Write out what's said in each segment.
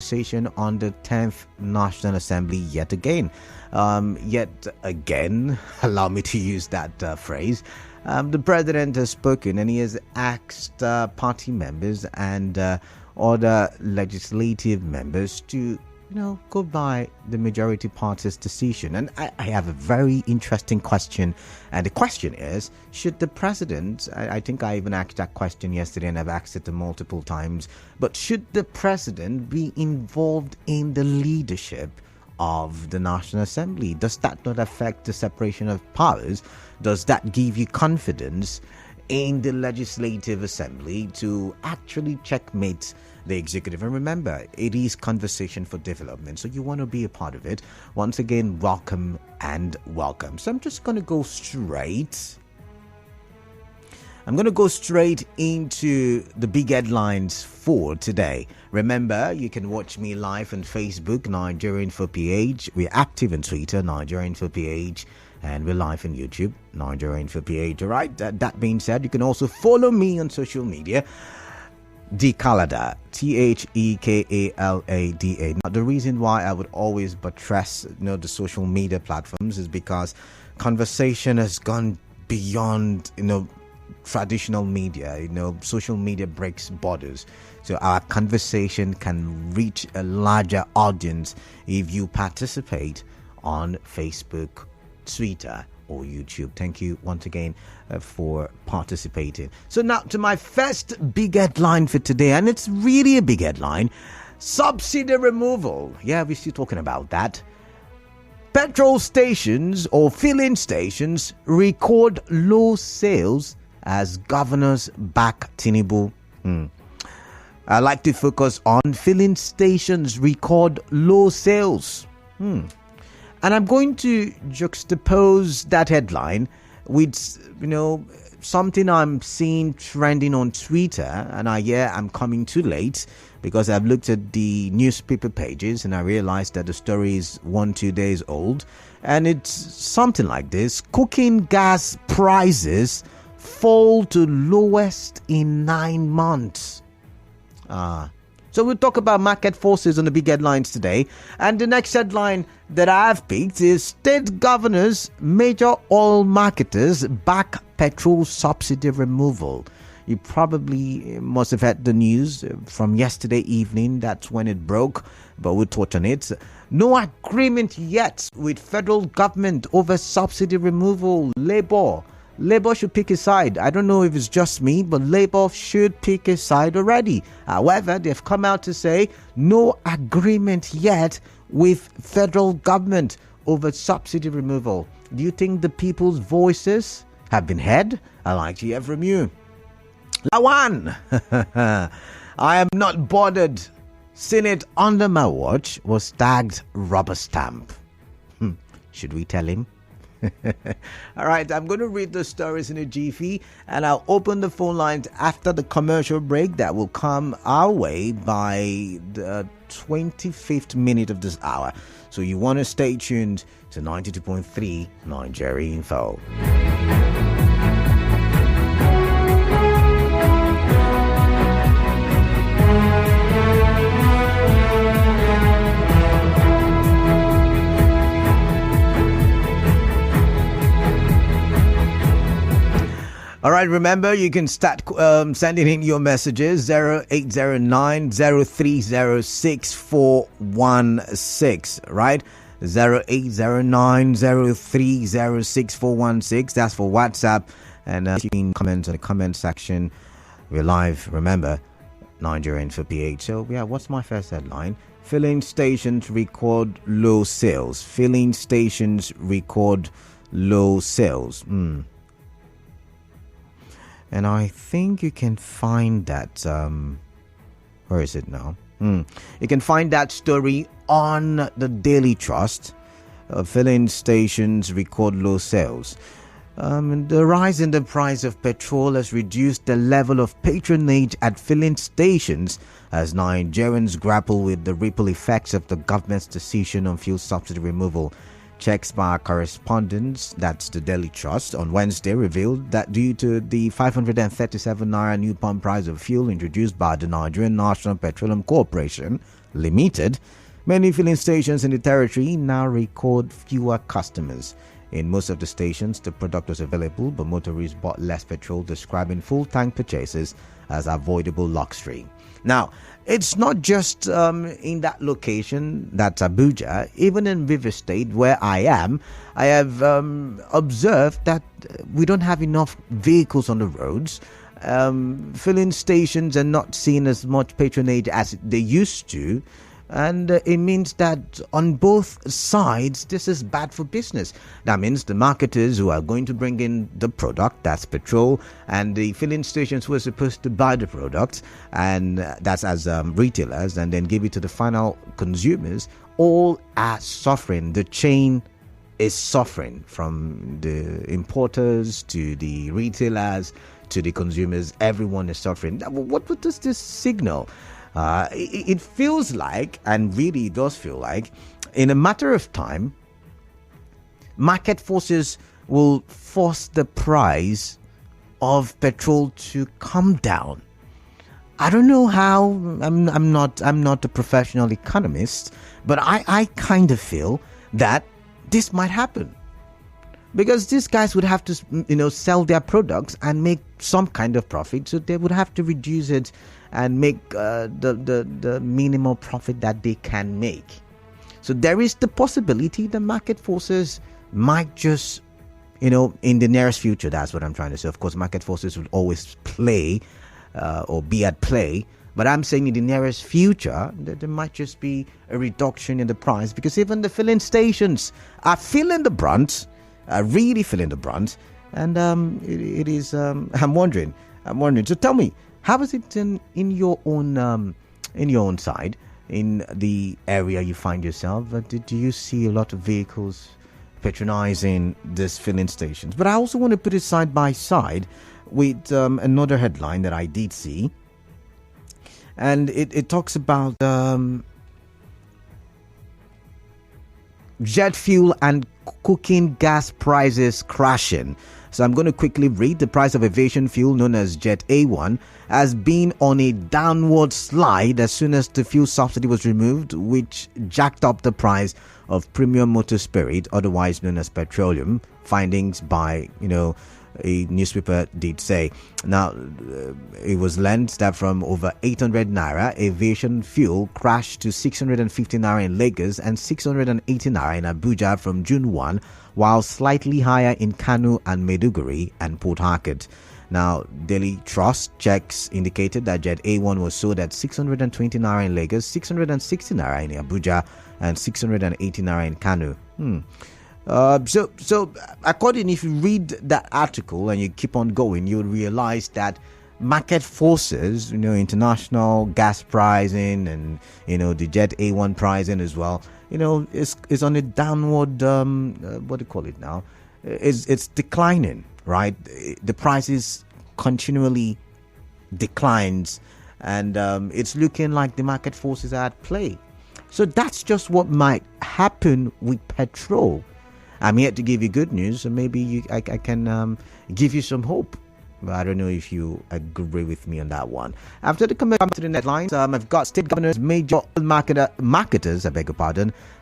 conversation on the 10th National Assembly yet again. Allow me to use that phrase. The president has spoken and he has asked party members and other legislative members to go by the majority party's decision. And I have a very interesting question. And the question is, should the president, I think I even asked that question yesterday and I've asked it multiple times, but should the president be involved in the leadership of the National Assembly? Does that not affect the separation of powers? Does that give you confidence in the Legislative Assembly to actually checkmate the executive? And remember, it is conversation for development, so you want to be a part of it. Once again, welcome and welcome. So I'm just going to go straight. I'm going to go straight into the big headlines for today. Remember, you can watch me live on Facebook, Nigerian for PH. We're active on Twitter, Nigerian for PH. And we're live on YouTube, Nigerian for PH. All right, that being said, you can also follow me on social media. Thekalada, Thekalada. Now, the reason why I would always buttress, the social media platforms is because conversation has gone beyond, traditional media. Social media breaks borders. So our conversation can reach a larger audience if you participate on Facebook, Twitter, or YouTube. Thank you once again for participating. So now to my first big headline for today, and it's really a big headline: subsidy removal. Yeah, we're still talking about that. Petrol stations or filling stations record low sales as governors back Tinubu. I like to focus on filling stations record low sales. And I'm going to juxtapose that headline with, something I'm seeing trending on Twitter. And I'm coming too late because I've looked at the newspaper pages and I realized that the story is 1-2 days old. And it's something like this: cooking gas prices fall to lowest in 9 months. So we'll talk about market forces on the big headlines today. And the next headline that I've picked is: state governors, major oil marketers back petrol subsidy removal. You probably must have had the news from yesterday evening. That's when it broke, but we'll touch on it. No agreement yet with federal government over subsidy removal. Labour should pick a side. I don't know if it's just me, but Labour should pick a side already. However, they've come out to say no agreement yet with federal government over subsidy removal. Do you think the people's voices have been heard? I'd like to hear from you. Lawan, I am not bothered. Senate under my watch was tagged rubber stamp. Should we tell him? All right, I'm going to read the stories in a jiffy and I'll open the phone lines after the commercial break that will come our way by the 25th minute of this hour. So you want to stay tuned to 92.3 Nigeria Info. All right, remember, you can start sending in your messages, 0809-030-6416, right? 0809-030-6416. That's for WhatsApp. And you can comment in the comment section. We're live, remember, Nigerian for PH. So, what's my first headline? Filling stations record low sales. Filling stations record low sales. And I think you can find that, where is it now? You can find that story on the Daily Trust. Filling stations record low sales. The rise in the price of petrol has reduced the level of patronage at filling stations as Nigerians grapple with the ripple effects of the government's decision on fuel subsidy removal. Checks by our correspondents, that's the Daily Trust, on Wednesday revealed that due to the 537 naira new pump price of fuel introduced by the Nigerian National Petroleum Corporation limited, many filling stations in the territory now record fewer customers. In most of the stations, the product was available, but motorists bought less petrol, describing full tank purchases as avoidable luxury. Now, it's not just in that location, that's Abuja. Even in River State, where I am, I have observed that we don't have enough vehicles on the roads. Filling stations are not seen as much patronage as they used to. And it means that on both sides, this is bad for business. That means the marketers who are going to bring in the product, that's petrol, and the filling stations who are supposed to buy the product, and that's as retailers, and then give it to the final consumers, all are suffering. The chain is suffering, from the importers to the retailers to the consumers. Everyone is suffering. What does this signal? It feels like, and really does feel like, in a matter of time, market forces will force the price of petrol to come down. I don't know how. I'm not a professional economist, but I kind of feel that this might happen, because these guys would have to sell their products and make some kind of profit, so they would have to reduce it and make the minimal profit that they can make. So there is the possibility the market forces might just, in the nearest future, that's what I'm trying to say. Of course, market forces will always play or be at play, but I'm saying in the nearest future that there might just be a reduction in the price, because even the filling stations are feeling the brunt, really feeling the brunt, and it is. I'm wondering. So tell me, how is it in your own side, in the area you find yourself? Do you see a lot of vehicles patronizing these filling stations? But I also want to put it side by side with another headline that I did see, and it talks about jet fuel and cooking gas prices crashing. So I'm going to quickly read. The price of aviation fuel, known as Jet A1, has been on a downward slide as soon as the fuel subsidy was removed, which jacked up the price of premium motor spirit, otherwise known as petroleum. Findings by, a newspaper did say. Now, it was learned that from over 800 naira, aviation fuel crashed to 650 naira in Lagos and 680 naira in Abuja from June 1, while slightly higher in Kano and Maiduguri and Port Harcourt. Now, Daily Trust checks indicated that Jet A1 was sold at 620 naira in Lagos, 660 naira in Abuja, and 680 naira in Kano. So according, if you read that article and you keep on going, you'll realize that market forces, international gas pricing and, the Jet A1 pricing as well, is on a downward, what do you call it now? It's declining, right? The prices continually declines, and it's looking like the market forces are at play. So that's just what might happen with petrol. I'm here to give you good news, so maybe I can give you some hope. But I don't know if you agree with me on that one. After the comment to the headlines, I've got state governors, major marketers,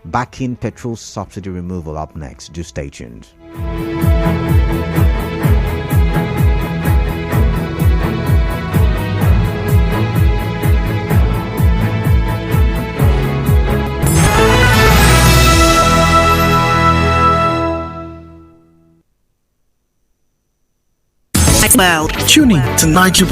backing petrol subsidy removal up next. Do stay tuned. Well, tuning to 90.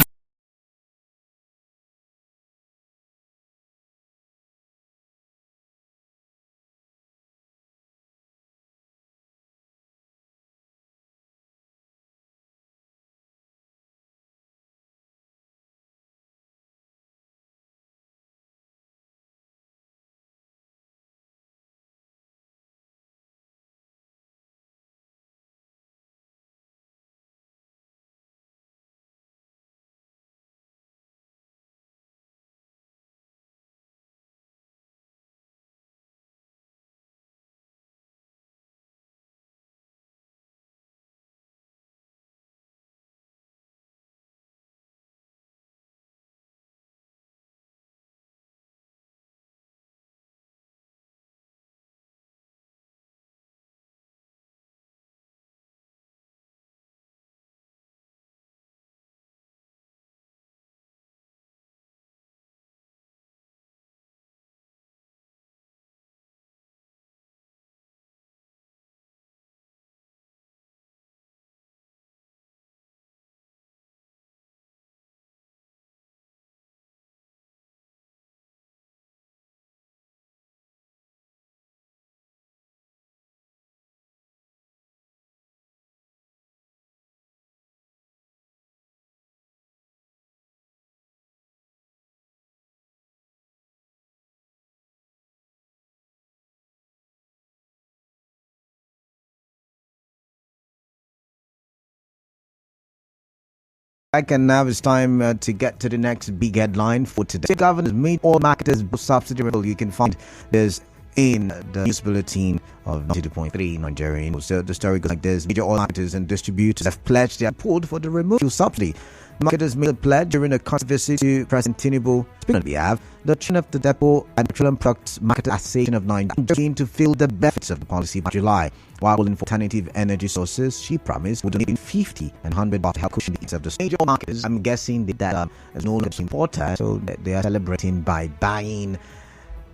And now it's time to get to the next big headline for today. The governors made all marketers subsidy. You can find this in the news bulletin of 92.3 Nigerian. So the story goes like this: major oil marketers and distributors have pledged their support for the removal of subsidy. Marketers made a pledge during a visit to President Tinubu. Speaking on behalf, the chairman of the Depot and Petroleum Products Marketers Association of Nigeria keen to feel the benefits of the policy by July. While calling for alternative energy sources, she promised would donate 50 and 100 baht to help cushion the needs of the major oil marketers. I'm guessing that is no longer important, so they are celebrating by buying,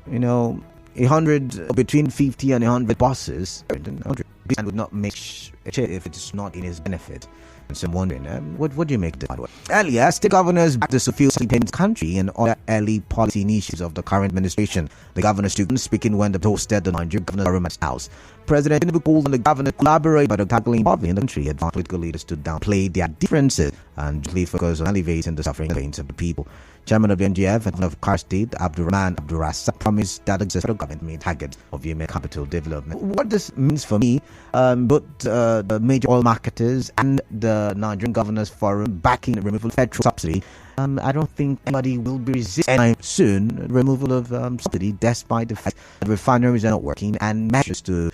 100 between 50 and 100 buses. 100 would not make if it's not in his benefit. So I'm wondering, what do you make of this? Earlier, state governors backed the fuel payments country and other early policy initiatives of the current administration. The governors took speaking when they hosted the Nigerian Governor's House. President Tinubu called on the governor to collaborate by the tackling poverty in the country, advised political leaders to downplay their differences and jointly focus on alleviating the suffering pains of the people. Chairman of the NGF and of Kar State, Abdurrahman Abdurrasa, promised that the federal government made target of human capital development. What this means for me, both the major oil marketers and the Nigerian Governors Forum backing the removal of petrol subsidy, I don't think anybody will be resisting soon removal of subsidy, despite the fact that refineries are not working and measures to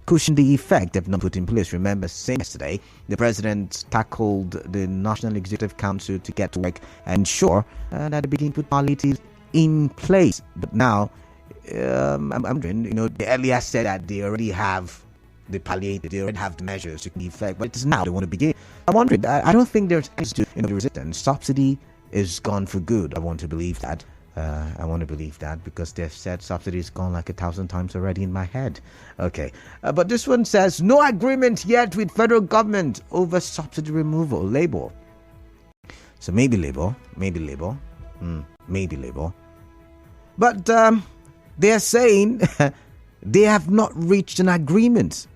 cushion the effect have not put in place. Remember, same yesterday, the president tackled the National Executive Council to get to work and ensure that they begin to put policies in place. But now, I'm wondering, they earlier said that they already have the palliative, they already have the measures to the effect, but it's now they want to begin. I'm wondering, I don't think there's any to resistance. Subsidy is gone for good. I want to believe that. Because they've said subsidy is gone like 1,000 times already in my head. Okay. But this one says, no agreement yet with federal government over subsidy removal. Labour. So maybe Labour. But they're saying they have not reached an agreement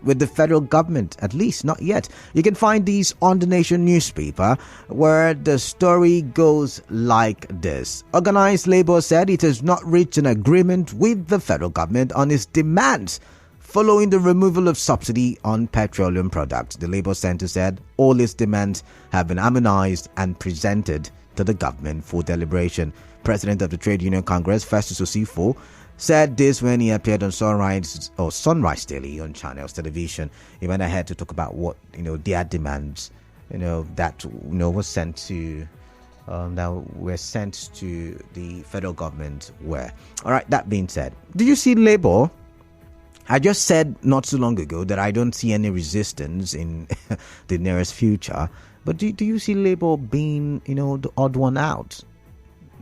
with the federal government, at least not yet. You can find these on the Nation newspaper, where the story goes like this. Organized Labour said it has not reached an agreement with the federal government on its demands following the removal of subsidy on petroleum products. The Labour Centre said all its demands have been harmonized and presented to the government for deliberation. President of the Trade Union Congress, Festus Osifo, said this when he appeared on Sunrise Daily on Channels Television. He went ahead to talk about what their demands, that was sent to the federal government. Where, all right. That being said, do you see Labour? I just said not so long ago that I don't see any resistance in the nearest future. But do you see Labour being the odd one out?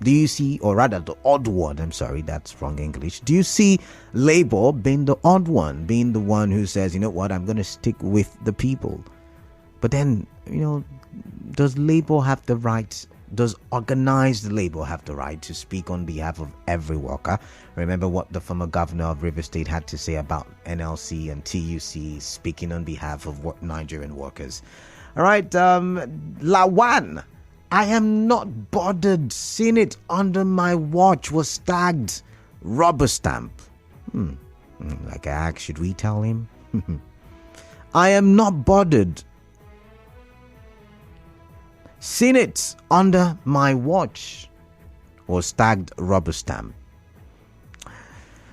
Do you see, or rather the odd one, I'm sorry, that's wrong English. Do you see Labour being the odd one, being the one who says, you know what, I'm going to stick with the people? But then, does Labour have the right, does organized Labour have the right to speak on behalf of every worker? Remember what the former governor of Rivers State had to say about NLC and TUC speaking on behalf of Nigerian workers. All right, Lawan. I am not bothered. Seeing it under my watch was tagged rubber stamp. Like I asked, should we tell him? I am not bothered. Seeing it under my watch was tagged rubber stamp.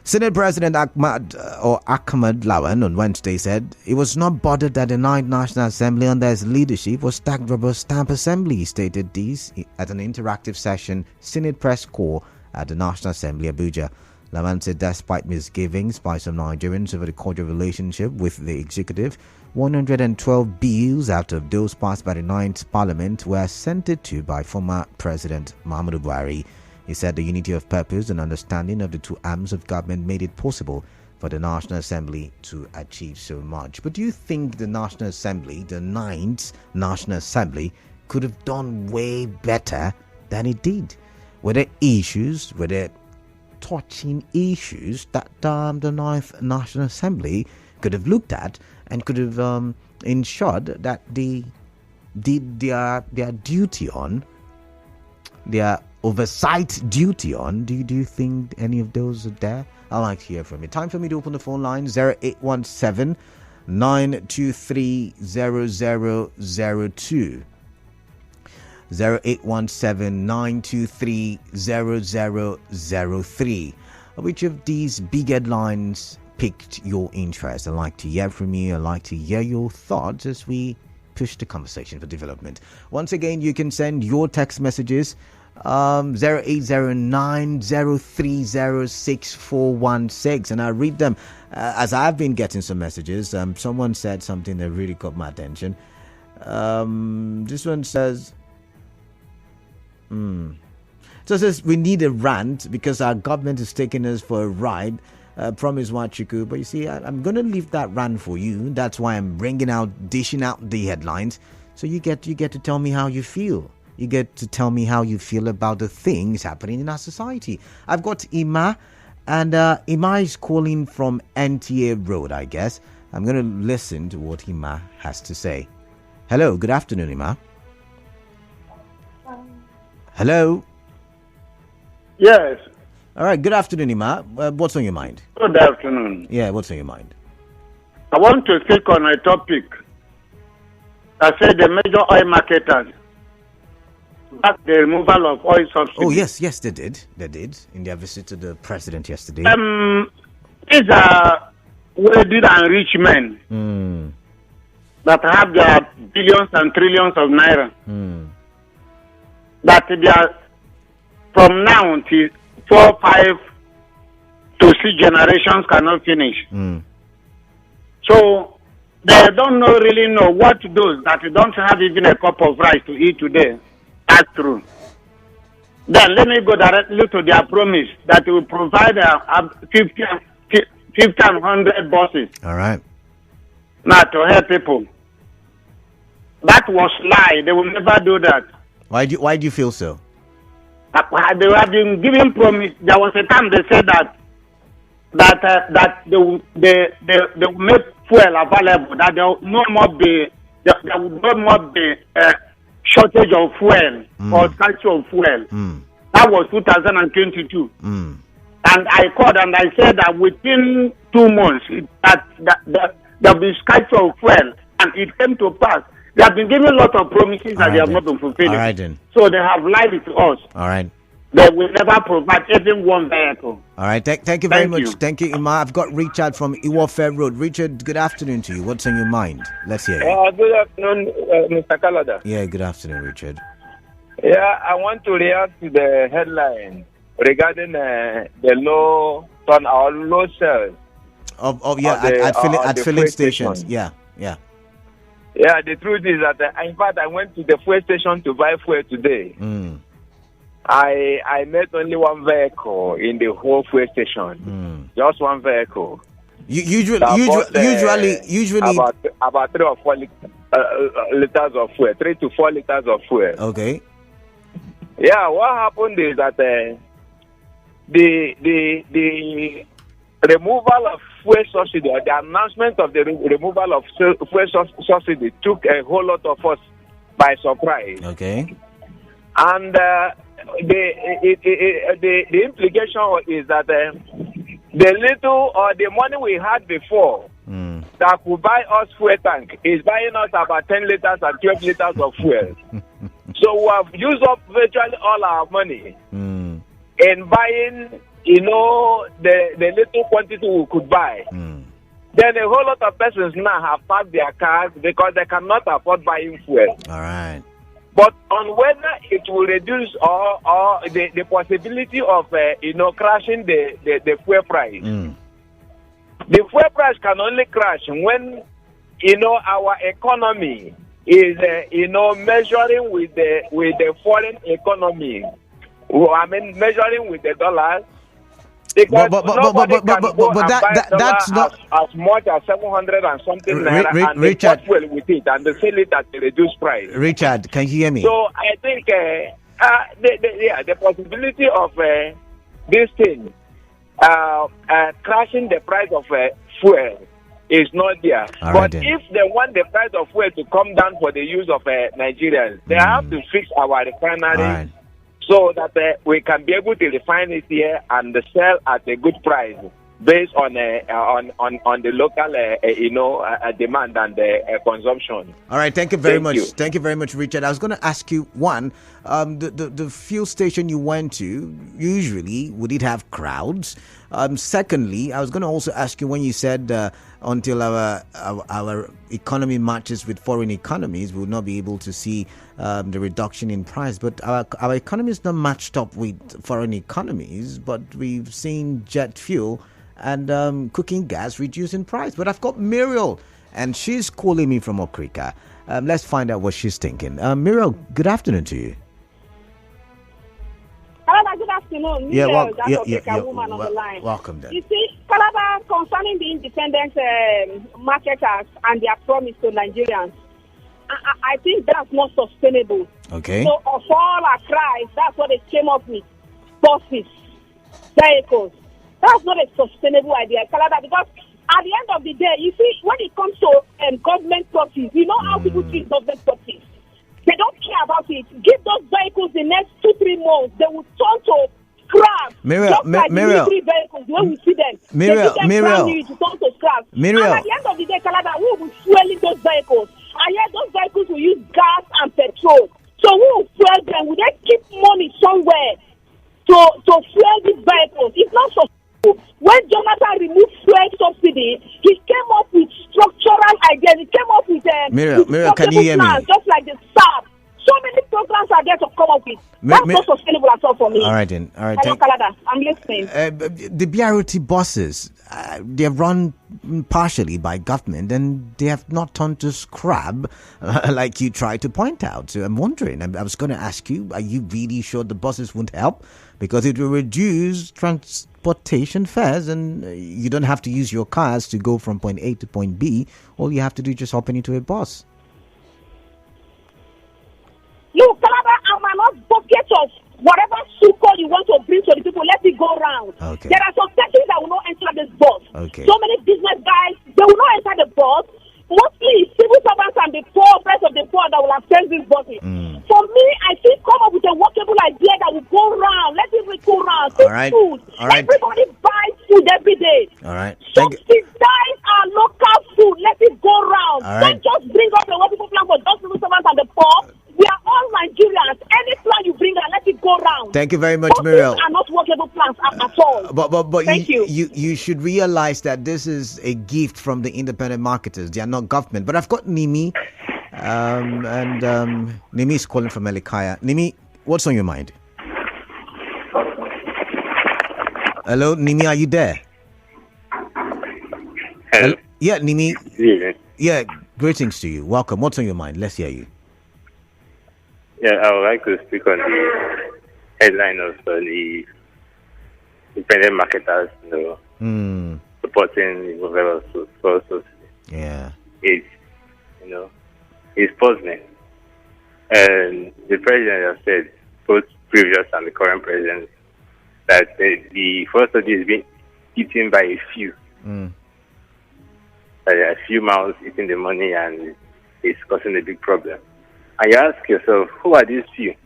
Senate President Ahmad Lawan on Wednesday said he was not bothered that the Ninth National Assembly under his leadership was tagged rubber stamp assembly. He stated this at an interactive session, Senate Press Corps at the National Assembly, Abuja. Lawan said despite misgivings by some Nigerians over the cordial relationship with the executive, 112 bills out of those passed by the 9th Parliament were assented to by former President Muhammadu Buhari. He said the unity of purpose and understanding of the two arms of government made it possible for the National Assembly to achieve so much. But do you think the National Assembly, the 9th National Assembly, could have done way better than it did? Were there issues, were there touching issues that the 9th National Assembly could have looked at and could have ensured that they did their duty on, their oversight duty on? Do you think any of those are there? I'd like to hear from you. Time for me to open the phone line, 0817 923 0002. 0817-923-0003. Which of these big headlines piqued your interest? I'd like to hear from you. I'd like to hear your thoughts as we push the conversation for development. Once again, you can send your text messages 0809-030-6416, and I read them as I've been getting some messages. Someone said something that really caught my attention. This one says, so it says, we need a rant because our government is taking us for a ride. Promise Wachiku. But you see, I'm going to leave that rant for you. That's why I'm dishing out the headlines. So you get to tell me how you feel. You get to tell me how you feel about the things happening in our society. I've got Ima, and Ima is calling from NTA Road, I guess. I'm going to listen to what Ima has to say. Hello, good afternoon, Ima. Hello. Yes. All right, good afternoon, Ima. What's on your mind? Good afternoon. Yeah, what's on your mind? I want to speak on a topic. I said the major oil marketers back the removal of oil subsidy. Oh, yes, they did. They did in their visit to the president yesterday. These are wealthy and rich men that have their billions and trillions of naira. That they are from now until 4, 5 to 6 generations cannot finish. So they don't really know what those that don't have even a cup of rice to eat today are through. Then let me go directly to their promise that will provide 50 and 100 buses. All right. Now to help people. That was lie. They will never do that. Why do you feel so? They have been given promise. There was a time they said that they will make fuel available. That there will no more be shortage of fuel or scarcity of fuel. That was 2022. And I called and I said that within 2 months that there will be scarcity of fuel, and it came to pass. They have been given a lot of promises that they have not been fulfilled. All right, then. So they have lied to us. All right. They will never provide even one vehicle. All right. Thank you very much. Thank you, Ima. I've got Richard from Iwofe Road. Richard, good afternoon to you. What's on your mind? Let's hear you. Good afternoon, Mr. Kalada. Yeah, good afternoon, Richard. Yeah, I want to react to the headline regarding the low turn or low sales. At filling stations. Yeah. Yeah, the truth is that, in fact, I went to the fuel station to buy fuel today. I met only one vehicle in the whole fuel station. Just one vehicle. Usually about 3 or 4 liters of fuel, 3 to 4 liters of fuel. Okay. Yeah, what happened is that the removal of fuel subsidy, or the announcement of the removal of fuel subsidy, took a whole lot of us by surprise. Okay. And the implication is that the little or the money we had before that could buy us fuel tank is buying us about 10 liters and 12 liters of fuel. So we have used up virtually all our money in buying, the little quantity we could buy. Then a whole lot of persons now have parked their cars because they cannot afford buying fuel. All right. But on whether it will reduce or the possibility of crashing the fuel price. The fuel price can only crash when our economy is measuring with the foreign economy. I mean measuring with the dollars. Because nobody can go and buy that's not as much as 700 and something naira, and Richard, they fuel with it, and they sell it at a reduced price. Richard, can you hear me? So I think the possibility of this thing crashing the price of fuel is not there. All but right, then. if they want the price of fuel to come down for the use of Nigerians, they have to fix our refinery. So that we can be able to refine it here and sell at a good price based on the local demand and consumption. All right, thank you very much. Thank you very much, Richard. I was going to ask you, one, the fuel station you went to, usually, would it have crowds? Secondly, I was going to also ask you, when you said until our economy matches with foreign economies, we will not be able to see the reduction in price. But our economy is not matched up with foreign economies, but we've seen jet fuel and cooking gas reduce in price. But I've got Muriel, and she's calling me from Okrika. Let's find out what she's thinking. Muriel, good afternoon to you. Calabar, good afternoon. Woman on the line. Welcome then. You see, Calabar, concerning the independent marketers and their promise to Nigerians, I think that's not sustainable. Okay. So, of all our cries, that's what they came up with. Buses, vehicles. That's not a sustainable idea, Calabar, because at the end of the day, you see, when it comes to government properties, you know how people treat government properties. They don't care about it. Give those vehicles the next 2-3 months. They will turn to scrap. Just like military vehicles, when we see them. They give them brand new to turn to scrap. And at the end of the day, Canada, we will be fueling those vehicles. And yet those vehicles will use gas and petrol. So we will fuel them. Will they keep money somewhere to fuel these vehicles? It's not so. When Jonathan removed fuel subsidy, he came up with structural ideas. He came up with Miriam, can you hear me? Just like the SAP. So many programs are there to come up with. That's not sustainable at all for me. All right then. All right. Hello, Canada. I'm listening. The BRT buses, they're run partially by government, and they have not turned to scrap, like you tried to point out. So I'm wondering. I was going to ask you: are you really sure the buses won't help? Because it will reduce transportation fares, and you don't have to use your cars to go from point A to point B. All you have to do is just hop into a bus. Look, Canada, I'm an advocate of whatever support you want to bring to the people. Let it go round. Okay. There are some persons that will not enter this bus. Okay. So many business guys, they will not enter the bus. Mostly civil servants and the poor, rest of the poor that will attend this buses. For me, I think come up with a workable idea that will go round. Let it go round. All right. Food. All right. Everybody buys food every day. All right. Subsidize our local food. Let it go round. All right. Don't just bring up the workable plan for those civil servants and the poor. We are all Nigerians. Any plan you bring out, let it go round. Thank you very much, Muriel. Are not workable plans at all. But Thank you. You should realize that this is a gift from the independent marketers. They are not government. But I've got Nimi, and Nimi is calling from Elikaya. Nimi, what's on your mind? Hello, Nimi, are you there? Hello. Yeah, Nimi. Yeah. Yeah, greetings to you. Welcome. What's on your mind? Let's hear you. Yeah, I would like to speak on the headline of the independent marketers, supporting the level of subsidy. Yeah. It's puzzling. And the president has said, both previous and the current president, that the first subsidy is being eaten by a few. That there are a few mouths eating the money, and it's causing a big problem. And you ask yourself, who are these few? Is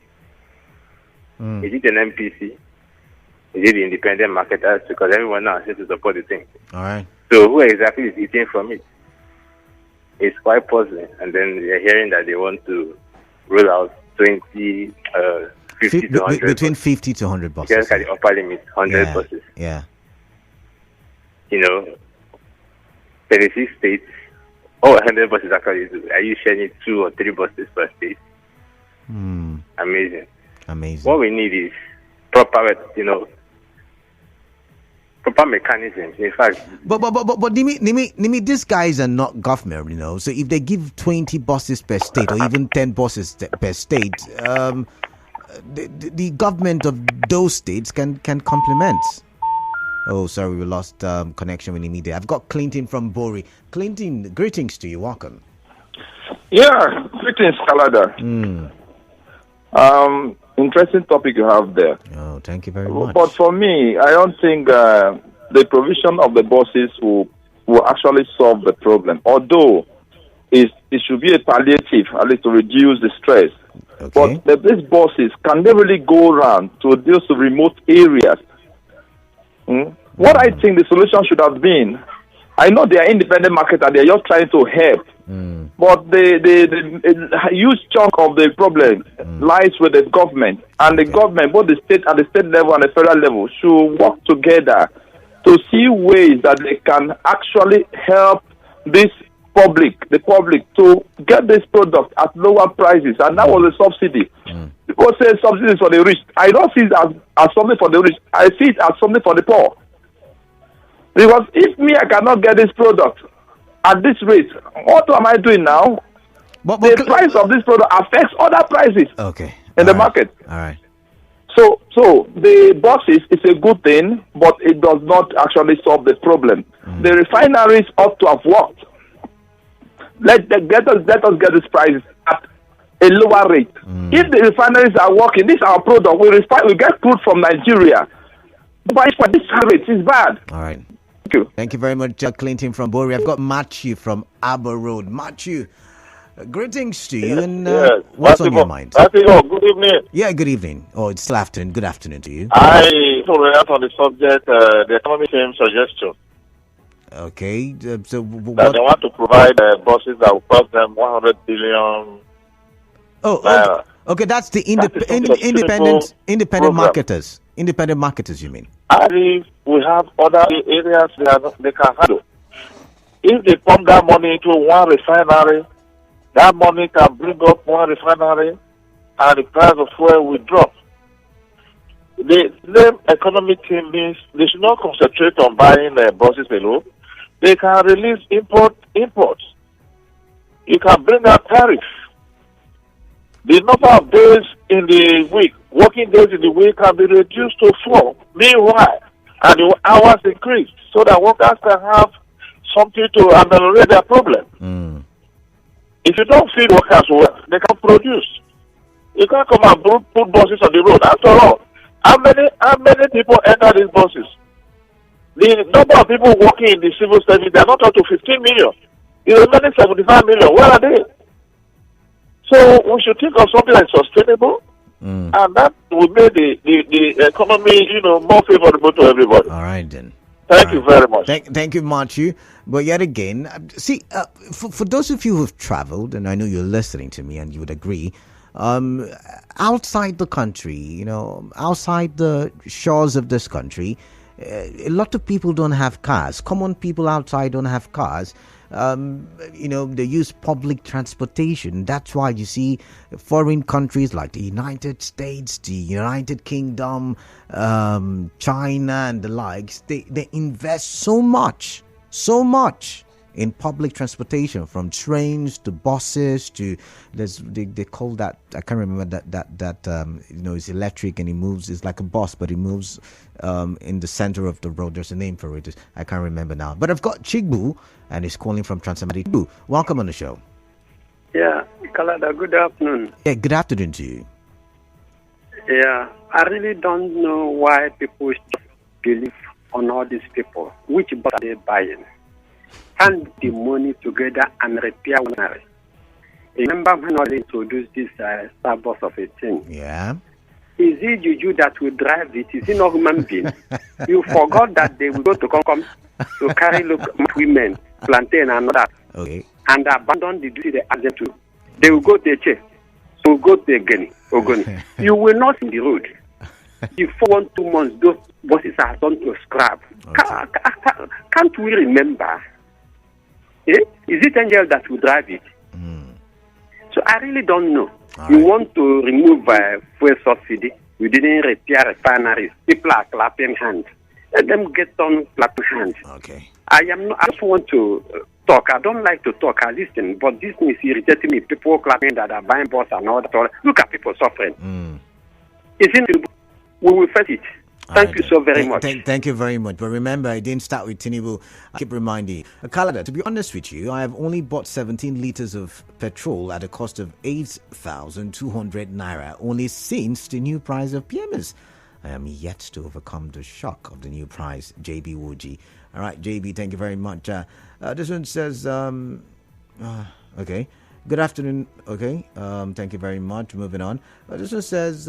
it an MPC? Is it the independent marketers? Because everyone now seems to support the thing. All right. So who exactly is eating from it? It's quite puzzling. And then you're hearing that they want to roll out 50 to 100 between 50 to 100 buses. Just at the upper limit, 100 buses. Yeah. 36 states. 100 buses actually. Are you sharing 2 or 3 buses per state? Amazing. What we need is proper mechanisms. In fact, but Nimi, these guys are not government, So if they give 20 buses per state or even 10 buses per state, the government of those states can complement. Oh, sorry, we lost connection with Nimi there. I've got Clinton from Bori. Clinton, greetings to you. Welcome. Yeah, greetings, Kalada. Interesting topic you have there. Oh, thank you very much. But for me, I don't think the provision of the buses will actually solve the problem. Although it should be a palliative, at least to reduce the stress. Okay. But these buses, can they really go around to those remote areas? What I think the solution should have been, I know they are independent market and they are just trying to help, but the huge chunk of the problem lies with the government, and the government, both the state at the state level and the federal level, should work together to see ways that they can actually help the public to get this product at lower prices, and that was a subsidy. People say subsidy is for the rich. I don't see it as something for the rich. I see it as something for the poor. Because if I cannot get this product at this rate, what am I doing now? But the price of this product affects other prices in the market. All right. So the buses is a good thing, but it does not actually solve the problem. The refineries ought to have worked. Let us get this price at a lower rate. If the refineries are working, this is our product. We get crude from Nigeria. But for this rate, it's bad. All right. Thank you. Thank you very much, Clinton from Bori. I've got Matthew from Arbor Road. Matthew, greetings to you. And what's on your mind? Good evening. Yeah, good evening. Oh, it's still afternoon. Good afternoon to you. I react on the subject, the economy team suggestion. Okay. So that they want to provide buses that will cost them 100 billion. Oh, okay. That's the independent marketers. Independent marketers, you mean? And we have other areas they can handle. If they pump that money into one refinery, that money can bring up one refinery and the price of fuel will drop. The same economic team means they should not concentrate on buying buses alone. They can release imports. You can bring up tariffs. The number of days in the week, working days in the week, can be reduced to 4. Meanwhile, and the hours increase so that workers can have something to ameliorate their problem. If you don't feed workers well, they can produce. You can't come and put buses on the road. After all, how many people enter these buses? The number of people working in the civil service, they are not up to 15 million. The remaining 75 million, where are they? So we should think of something that's sustainable, and that will make the economy, more favorable to everybody. All right, then. Thank you very much. Thank you, Matthew. But yet again, see, for those of you who have traveled, and I know you're listening to me and you would agree, outside the country, outside the shores of this country, a lot of people don't have cars. Common people outside don't have cars. They use public transportation. That's why you see foreign countries like the United States, the United Kingdom, China and the likes, they invest so much in public transportation, from trains to buses to they call that, I can't remember that it's electric and it moves. It's like a bus, but it moves in the center of the road. There's a name for it. I can't remember now. But I've got Chigbu, and he's calling from Transamadi. Welcome on the show. Yeah, Kalada, good afternoon. Yeah, good afternoon to you. Yeah, I really don't know why people believe on all these people. Which bus are they buying? Hand the money together and repair one. Remember when I introduced this star bus of a thing? Yeah. Is it Juju that will drive it? Is it not human being? You forgot that they will go to come to carry women, plantain and all that. Okay. And abandon the duty they ask them to. They will go to a chair. So go to Ogoni. You will not see the road. If for 1 2 months those buses are done to scrap. Okay. Can't we remember? Is it Angel that will drive it? So I really don't know. You want to remove fuel subsidy. You didn't repair refineries. People are clapping hands. Let them get on clapping hands. Okay. I just want to talk. I don't like to talk. I listen. But this is irritating me. People clapping that are buying bus and all that. Look at people suffering. Isn't we will face it. Thank you so very much. Thank you very much. But remember, I didn't start with Tinubu. I keep reminding you. Kalada, to be honest with you, I have only bought 17 liters of petrol at a cost of 8,200 naira only since the new price of PMS. I am yet to overcome the shock of the new price. JB Woji. All right, JB, thank you very much. This one says, okay. Good afternoon. Okay. Thank you very much. Moving on. This one says,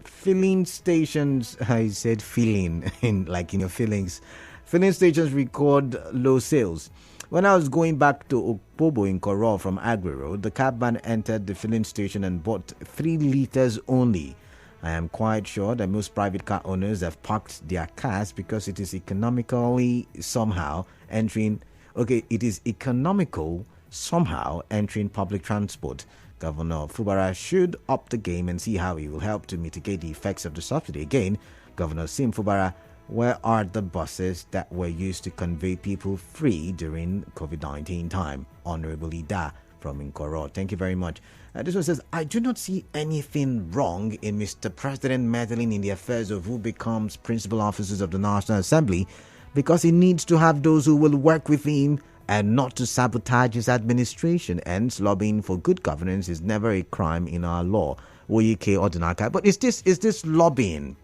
filling stations, I said filling, in your feelings. Filling stations record low sales. When I was going back to Okpobo in Koro from Agri Road, the cabman entered the filling station and bought 3 liters only. I am quite sure that most private car owners have parked their cars because it is economically somehow entering. Okay, it is economical somehow entering public transport. Governor Fubara should up the game and see how he will help to mitigate the effects of the subsidy. Again, Governor Sim Fubara, where are the buses that were used to convey people free during COVID-19 time? Honorable Ida from Nkoro. Thank you very much. This one says, I do not see anything wrong in Mr. President meddling in the affairs of who becomes principal officers of the National Assembly, because he needs to have those who will work with him and not to sabotage his administration. Hence, lobbying for good governance is never a crime in our law. Oyike Odinaka. But is this lobbying?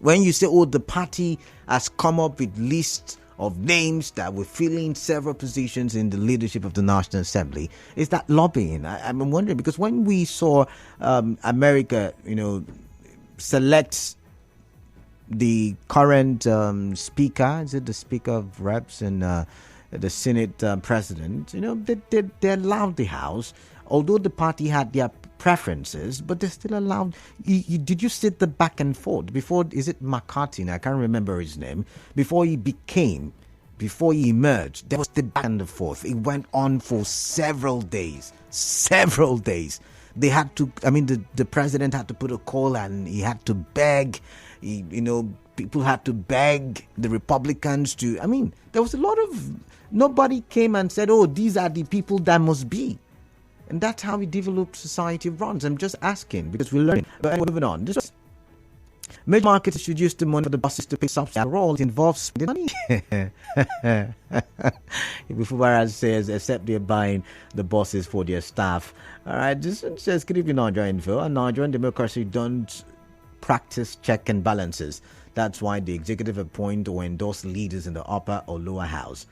When you say, the party has come up with lists of names that will fill in several positions in the leadership of the National Assembly, is that lobbying? I'm wondering, because when we saw America, select the current speaker, is it the Speaker of Reps and the Senate president, they allowed the House, although the party had their preferences, but they still allowed. Did you see the back and forth before? Is it McCarthy? I can't remember his name. Before he emerged, there was the back and forth. It went on for several days. They had to. The president had to put a call, and he had to beg. People had to beg the Republicans to. There was a lot of. Nobody came and said, these are the people that must be. And that's how we developed society runs. I'm just asking because we're learning. But anyway, moving on. Major markets should use the money for the buses to pay subsidy. After all, it involves spending money. Ifufubara says, except they're buying the buses for their staff. All right, this one says, good evening, Nigerian info. And Nigerian democracy don't practice check and balances. That's why the executive appoint or endorse leaders in the upper or lower house.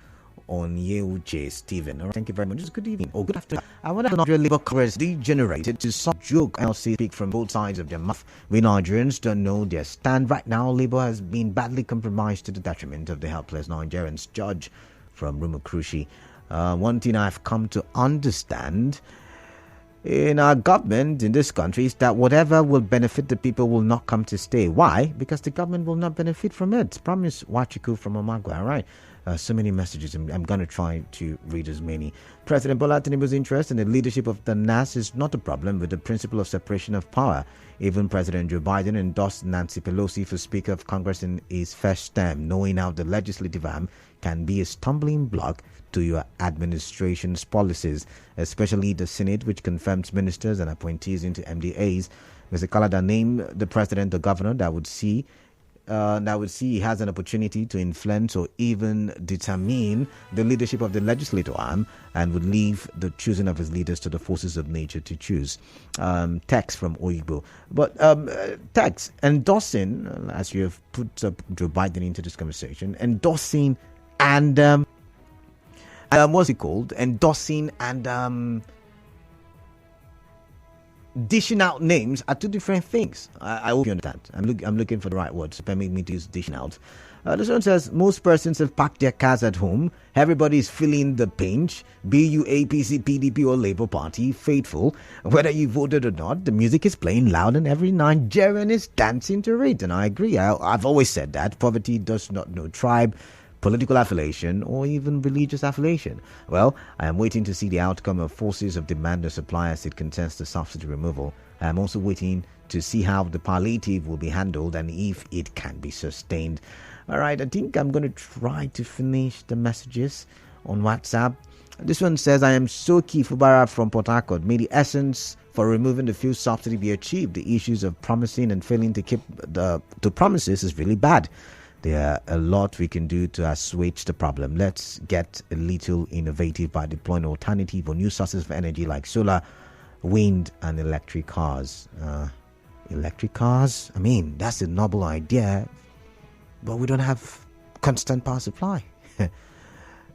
On Yeuche Stephen. All right, thank you very much. Just good evening or good afternoon. I wonder if Nigerian Labour Congress degenerated to some joke. I'll speak from both sides of their mouth. We Nigerians don't know their stand right now. Labour has been badly compromised to the detriment of the helpless Nigerians. Judge from Rumukrushi. One thing I've come to understand in our government in this country is that whatever will benefit the people will not come to stay. Why? Because the government will not benefit from it. Promise Wachiku from Omagua. All right. So many messages. I'm going to try to read as many. President Bola Tinubu's interest in the leadership of the NAS is not a problem with the principle of separation of power. Even President Joe Biden endorsed Nancy Pelosi for Speaker of Congress in his first term, knowing how the legislative arm can be a stumbling block to your administration's policies, especially the Senate, which confirms ministers and appointees into MDAs. Mr. Kalada named the president or governor that would see he has an opportunity to influence or even determine the leadership of the legislative arm, and would leave the choosing of his leaders to the forces of nature to choose. Text from Oyibo. But text, endorsing, as you have put Joe Biden into this conversation, endorsing and what's it called? Endorsing and dishing out names are two different things. I hope you understand. I'm looking for the right words. Permit me to use dishing out. This one says, most persons have parked their cars at home. Everybody is feeling the pinch. Be you APC, PDP or Labour Party, faithful. Whether you voted or not, the music is playing loud and every Nigerian is dancing to it. And I agree. I've always said that. Poverty does not know tribe, political affiliation, or even religious affiliation. Well, I am waiting to see the outcome of forces of demand and supply as it concerns the subsidy removal. I am also waiting to see how the palliative will be handled and if it can be sustained. All right, I think I'm going to try to finish the messages on WhatsApp. This one says, I am Soki Fubara from Port Harcourt. May the essence for removing the fuel subsidy be achieved. The issues of promising and failing to keep the promises is really bad. There are a lot we can do to assuage the problem. Let's get a little innovative by deploying alternative or new sources of energy like solar, wind, and electric cars. Electric cars? That's a noble idea, but we don't have constant power supply.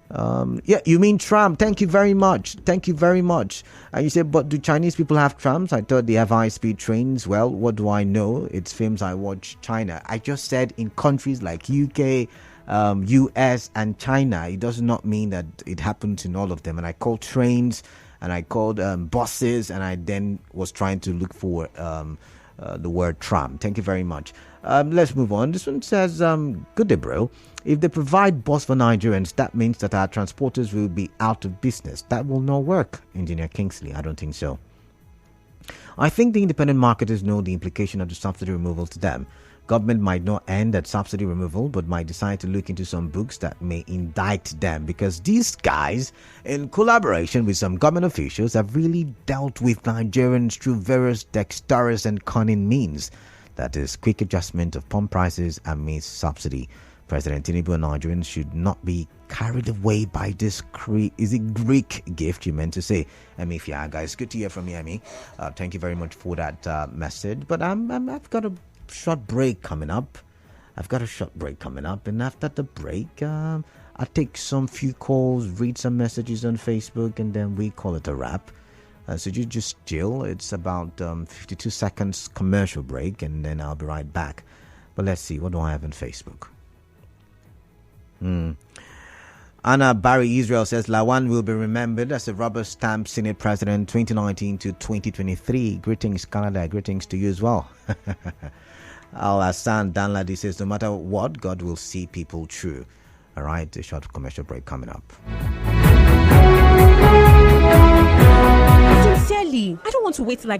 Yeah, you mean tram. Thank you very much. Thank you very much. And you say, but do Chinese people have trams? I thought they have high-speed trains. Well, what do I know? It's films I watch. China. I just said in countries like UK, US, and China. It does not mean that it happens in all of them. And I called trains, and I called buses, and I then was trying to look for the word tram. Thank you very much. Let's move on. This one says, good day, bro. If they provide bus for Nigerians, that means that our transporters will be out of business. That will not work, Engineer Kingsley. I don't think so. I think the independent marketers know the implication of the subsidy removal to them. Government might not end at subsidy removal, but might decide to look into some books that may indict them, because these guys, in collaboration with some government officials, have really dealt with Nigerians through various dexterous and cunning means. That is, quick adjustment of pump prices amidst subsidy. President Tinubu and Nigerians should not be carried away by this Greek gift, you meant to say. Emi Fiaga, it's good to hear from you, Emi. Thank you very much for that message. But I've got a short break coming up. And after the break, I'll take some few calls, read some messages on Facebook, and then we call it a wrap. So you just chill. It's about 52 seconds commercial break, and then I'll be right back. But let's see, what do I have on Facebook? Anna Barry Israel says Lawan will be remembered as a rubber stamp Senate President 2019 to 2023. Greetings, Canada. Greetings to you as well. Al Hassan Danladi says, no matter what, God will see people through. All right, a short commercial break coming up. Sincerely, I don't want to wait till I